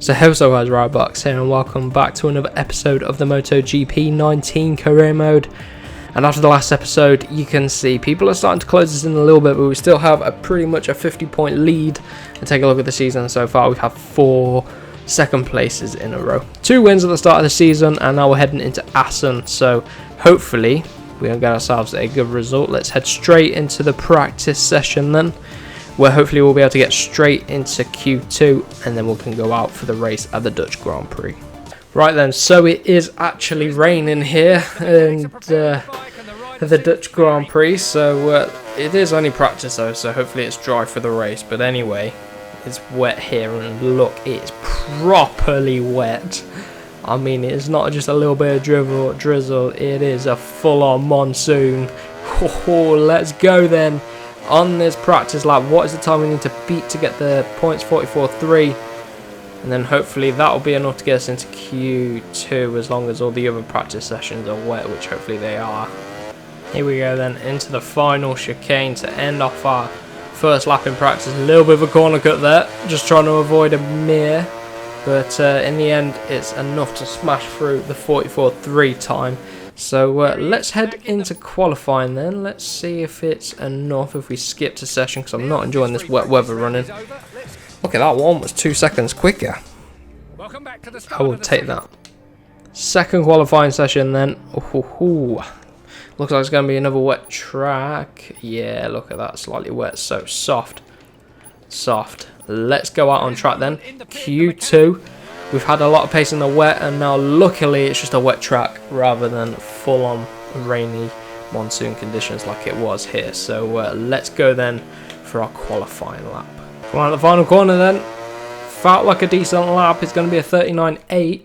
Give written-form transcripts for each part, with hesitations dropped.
So hello guys, Riotbox here and welcome back to another episode of the MotoGP 19 career mode. And after the last episode, you can see people are starting to close us in a little bit, but we still have pretty much a 50-point lead. And take a look at the season so far, we have 4 second places in a row. 2 wins at the start of the season, and now we're heading into Assen. So hopefully we can get ourselves a good result. Let's head straight into the practice session then, where hopefully we'll be able to get straight into Q2 and then we can go out for the race at the Dutch Grand Prix. Right then, so it is actually raining here in the Dutch Grand Prix, so it is only practice though, so hopefully it's dry for the race. But anyway, it's wet here and look, it's properly wet. I mean, it's not just a little bit of drizzle, it is a full-on monsoon. Oh, let's go then. On this practice lap, what is the time we need to beat to get the points? 44.3, and then hopefully that will be enough to get us into Q2 as long as all the other practice sessions are wet, which hopefully they are. Here we go then into the final chicane to end off our first lap in practice. A little bit of a corner cut there, just trying to avoid a mirror, but in the end it's enough to smash through the 44.3 time. So let's head into qualifying then. Let's see if it's enough if we skip to session, because I'm not enjoying this wet weather running. Look at that, one was 2 seconds quicker. I will take that. Second qualifying session then. Ooh. Looks like it's going to be another wet track. Yeah, look at that, slightly wet, so soft. Let's go out on track then. Q2. We've had a lot of pace in the wet, and now luckily it's just a wet track rather than full-on rainy monsoon conditions like it was here. So let's go then for our qualifying lap. Come on, at the final corner then. Felt like a decent lap. It's going to be a 39.8.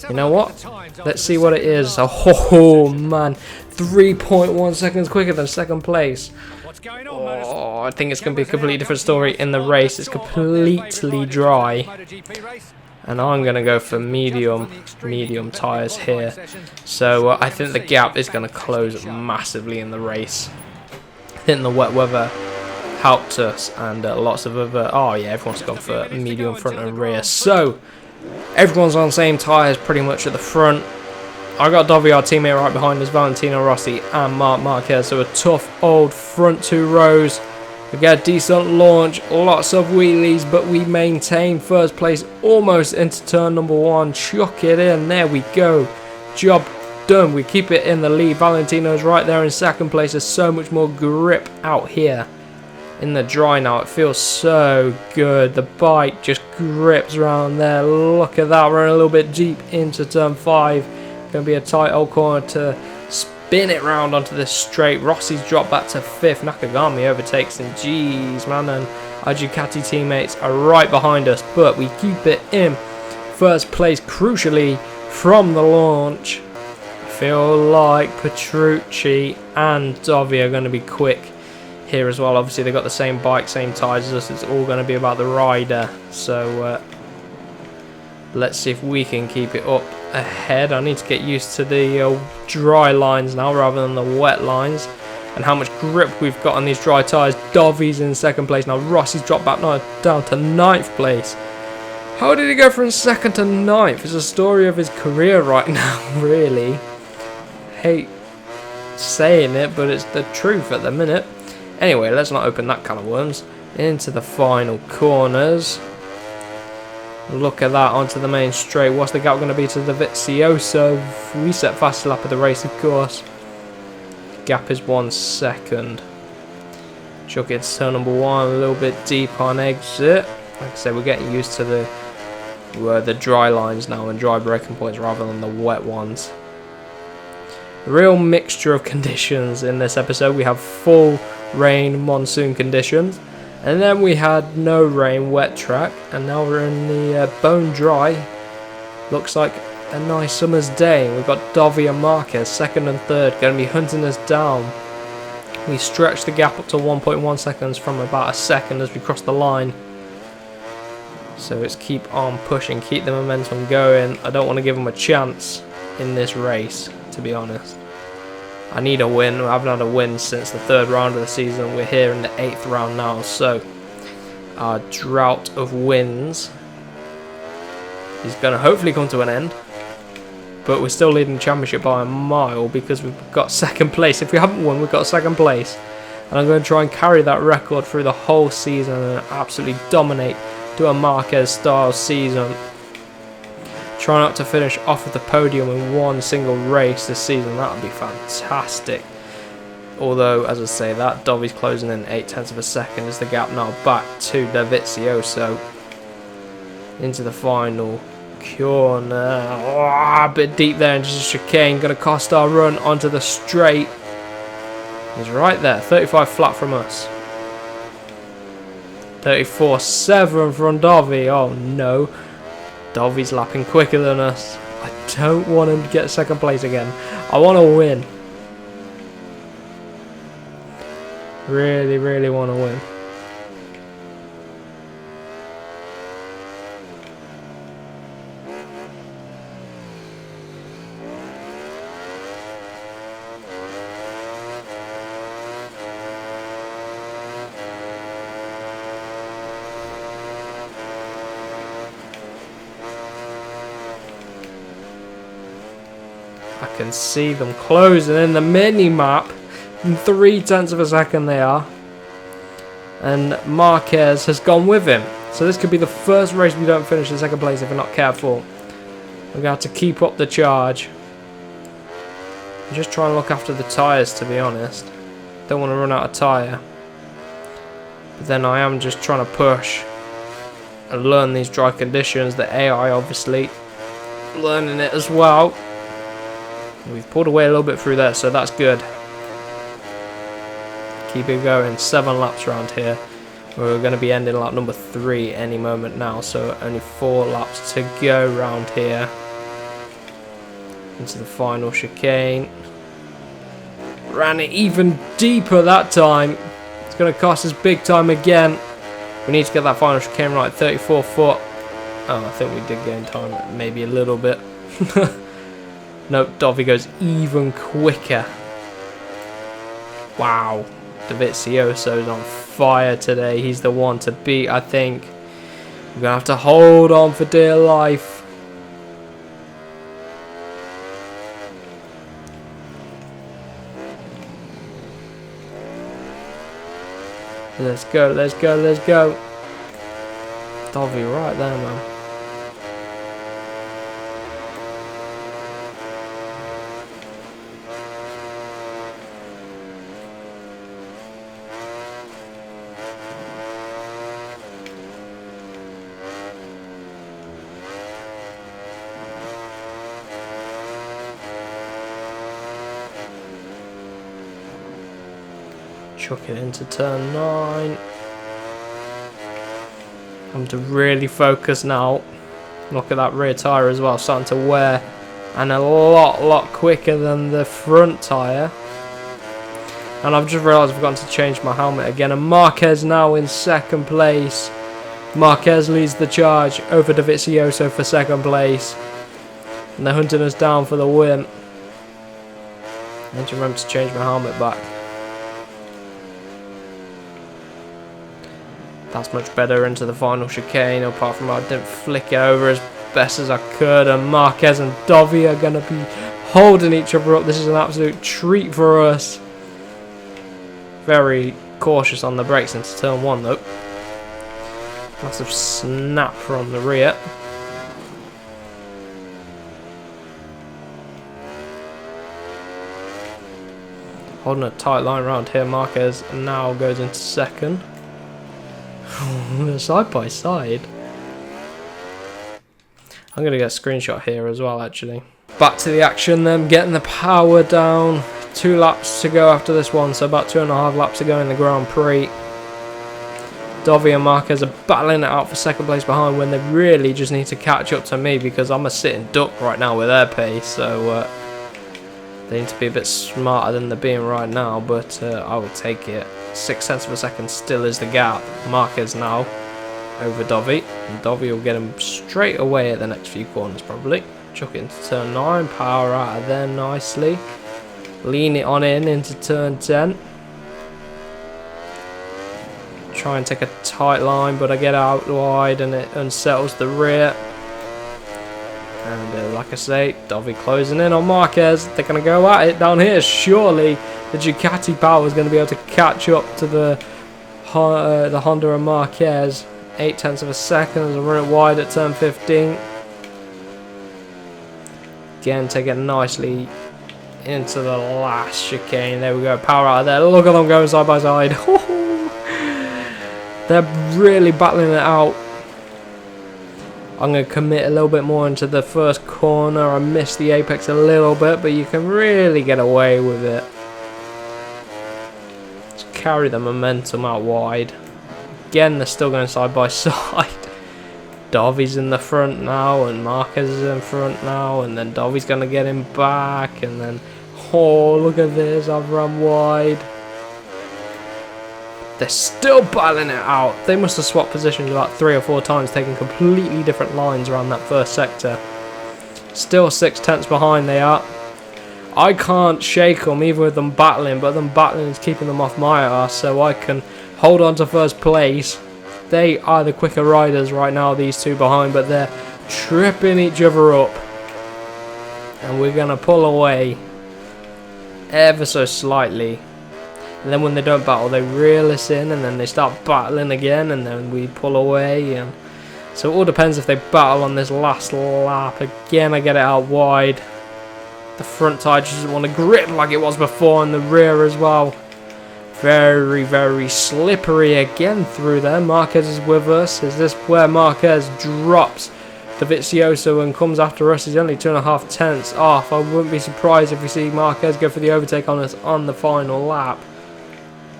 You know what? Let's see what it is. Oh man, 3.1 seconds quicker than second place. Oh, I think it's going to be a completely different story in the race. It's completely dry, and I'm going to go for medium tyres here. So I think the gap is going to close massively in the race. I think the wet weather helped us, and lots of other... Oh yeah, everyone's gone for medium front and rear. So everyone's on the same tyres pretty much at the front. I got Dovi, our teammate, right behind us, Valentino Rossi and Marc Marquez. So a tough old front 2 rows. We get a decent launch, lots of wheelies, but we maintain first place almost into turn number 1. Chuck it in, there we go. Job done, we keep it in the lead. Valentino's right there in second place. There's so much more grip out here in the dry now. It feels so good. The bike just grips around there. Look at that, we're a little bit deep into turn 5. Going to be a tight old corner to spin it round onto this straight. Rossi's dropped back to 5th. Nakagami overtakes him. Jeez, man. And our Ducati teammates are right behind us, but we keep it in first place, crucially, from the launch. I feel like Petrucci and Dovi are going to be quick here as well. Obviously, they've got the same bike, same tyres as us. It's all going to be about the rider. So let's see if we can keep it up ahead. I need to get used to the dry lines now rather than the wet lines, and how much grip we've got on these dry tyres. Dovi's in second place now. Rossi's dropped back now down to 9th place. How did he go from 2nd to 9th? It's a story of his career right now, really. Hate saying it, but it's the truth at the minute. Anyway, let's not open that can of worms. Into the final corners. Look at that, onto the main straight. What's the gap going to be to the Vizioso? Reset fastest lap of the race, of course. Gap is 1 second. Chuck it to turn number 1, a little bit deep on exit. Like I said, we're getting used to the dry lines now and dry braking points rather than the wet ones. Real mixture of conditions in this episode. We have full rain monsoon conditions, and then we had no rain, wet track, and now we're in the bone dry. Looks like a nice summer's day. We've got Dovi and Marquez, 2nd and 3rd, going to be hunting us down. We stretched the gap up to 1.1 seconds from about a second as we cross the line. So it's keep on pushing, keep the momentum going. I don't want to give them a chance in this race, to be honest. I need a win. I haven't had a win since the 3rd round of the season. We're here in the 8th round now, so our drought of wins is going to hopefully come to an end. But we're still leading the championship by a mile because we've got second place. If we haven't won, we've got second place. And I'm going to try and carry that record through the whole season and absolutely dominate, do a Marquez-style season. Try not to finish off at the podium in one single race this season. That would be fantastic. Although, as I say, that Dovi's closing in 0.8 of a second is the gap now back to Dovizioso. Into the final corner. Oh, a bit deep there, and just a chicane. Going to cost our run onto the straight. He's right there. 35 flat from us. 34.7 from Dovi. Oh no. Dovi's lapping quicker than us. I don't want him to get second place again. I want to win. Really, really want to win. I can see them closing in the mini-map. In 0.3 of a second they are. And Marquez has gone with him. So this could be the first race we don't finish in second place if we're not careful. We're going to have to keep up the charge. I'm just trying to look after the tyres, to be honest. Don't want to run out of tyre. But then I am just trying to push and learn these dry conditions. The AI obviously learning it as well. We've pulled away a little bit through there, so that's good. Keep it going. 7 laps around here. We're going to be ending lap number 3 any moment now, so only 4 laps to go round here. Into the final chicane. Ran it even deeper that time. It's going to cost us big time again. We need to get that final chicane right. 34 foot. Oh, I think we did gain time. Maybe a little bit. Nope, Dovi goes even quicker. Wow. Dovizioso's on fire today. He's the one to beat, I think. We're going to have to hold on for dear life. Let's go, let's go, let's go. Dovi right there, man. Chuck it into turn 9. I'm to really focus now. Look at that rear tyre as well, starting to wear, and a lot quicker than the front tyre. And I've just realised I've forgotten to change my helmet again. And Marquez now in second place. Marquez leads the charge over Dovizioso for second place, and they're hunting us down for the win. I need to remember to change my helmet back. That's much better into the final chicane, apart from I didn't flick it over as best as I could, and Marquez and Dovi are going to be holding each other up. This is an absolute treat for us. Very cautious on the brakes into turn 1 though. Massive snap from the rear. Holding a tight line around here. Marquez now goes into second. Side by side. I'm going to get a screenshot here as well, actually. Back to the action then, getting the power down. 2 laps to go after this one, so about 2.5 laps to go in the Grand Prix. Dovi and Marquez are battling it out for second place behind when they really just need to catch up to me, because I'm a sitting duck right now with their pace, so they need to be a bit smarter than they're being right now, but I will take it. 0.6 of a second still is the gap. Marquez now over Dovi, and Dovi will get him straight away at the next few corners probably. Chuck it into turn 9, power out of there nicely. Lean it on in into turn 10. Try and take a tight line, but I get out wide and it unsettles the rear. And like I say, Dovi closing in on Marquez. They're going to go at it down here. Surely the Ducati power is going to be able to catch up to the Honda and Marquez. 0.8 of a second as I run it wide at turn 15. Again, take it nicely into the last chicane. There we go, power out of there. Look at them going side by side. They're really battling it out. I'm going to commit a little bit more into the first corner. I missed the apex a little bit, but you can really get away with it. Just carry the momentum out wide. Again, they're still going side by side. Dovi's in the front now, and Marquez is in front now, and then Dovi's going to get him back, and then, oh, look at this, I've run wide. They're still battling it out. They must have swapped positions about 3 or 4 times, taking completely different lines around that first sector. Still 0.6 behind they are. I can't shake them, even with them battling, but them battling is keeping them off my arse, so I can hold on to first place. They are the quicker riders right now, these two behind, but they're tripping each other up. And we're going to pull away ever so slightly. And then when they don't battle, they reel us in, and then they start battling again, and then we pull away. And so it all depends if they battle on this last lap. Again, I get it out wide. The front tyre just doesn't want to grip like it was before, and the rear as well. Very, very slippery again through there. Marquez is with us. Is this where Marquez drops Dovizioso and comes after us? He's only 2.5 tenths off. I wouldn't be surprised if we see Marquez go for the overtake on us on the final lap.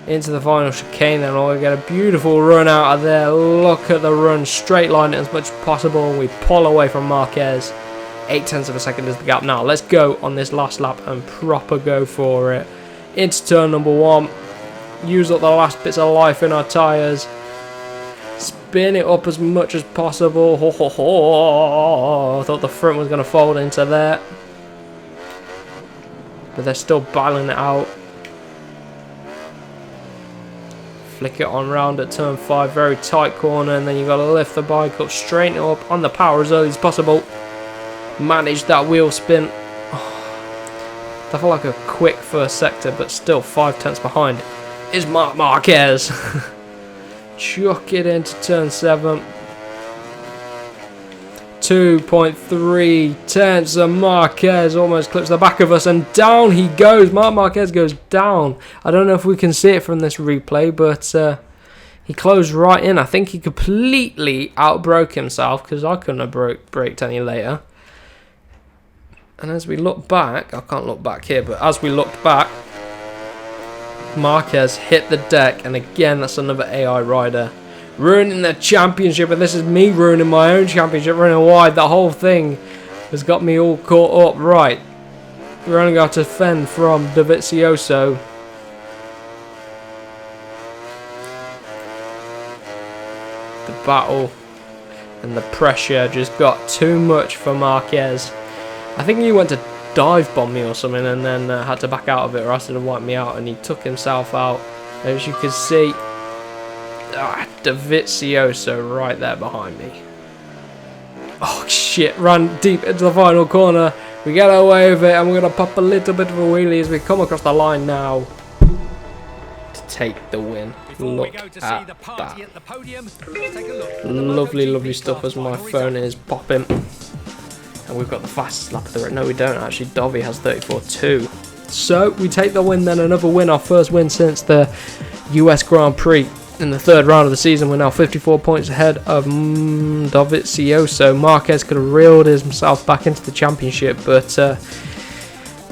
Into the final chicane, and we'll get a beautiful run out of there. Look at the run, straight line it as much as possible. We pull away from Marquez. 0.8 of a second is the gap. Now let's go on this last lap and proper go for it. Into turn number 1. Use up the last bits of life in our tyres. Spin it up as much as possible. Ho, ho, ho. I thought the front was going to fold into there, but they're still battling it out. Flick it on round at turn 5, very tight corner, and then you've got to lift the bike up, straighten it up on the power as early as possible. Manage that wheel spin. I feel like a quick first sector, but still 0.5 behind is Marc Marquez. Chuck it into turn 7. 2.3 tenths of Marquez almost clips the back of us, and down he goes. Marc Marquez goes down. I don't know if we can see it from this replay, but he closed right in. I think he completely outbroke himself, because I couldn't have braked any later. And as we look back, I can't look back here, but as we looked back, Marquez hit the deck, and again that's another AI rider ruining the championship, and this is me ruining my own championship, running wide. The whole thing has got me all caught up. Right, we're only got to fend from Dovizioso. The battle and the pressure just got too much for Marquez. I think he went to dive bomb me or something, and then had to back out of it, or else it would have wiped me out, and he took himself out. As you can see, Dovizioso right there behind me. Oh shit, run deep into the final corner. We get away with it, and we're going to pop a little bit of a wheelie as we come across the line now to take the win. Look at that. Lovely, lovely stuff as my phone is popping. And we've got the fastest lap of the race. No, we don't actually. Dovi has 34.2. So we take the win then. Another win. Our first win since the US Grand Prix in the 3rd round of the season. We're now 54 points ahead of Dovizioso. Marquez could have reeled himself back into the championship, but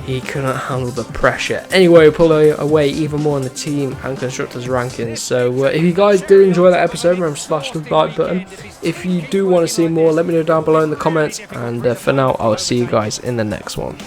he couldn't handle the pressure. Anyway, we pull away even more in the team and constructors rankings. So if you guys do enjoy that episode, remember to slash the like button. If you do want to see more, let me know down below in the comments. And for now, I'll see you guys in the next one.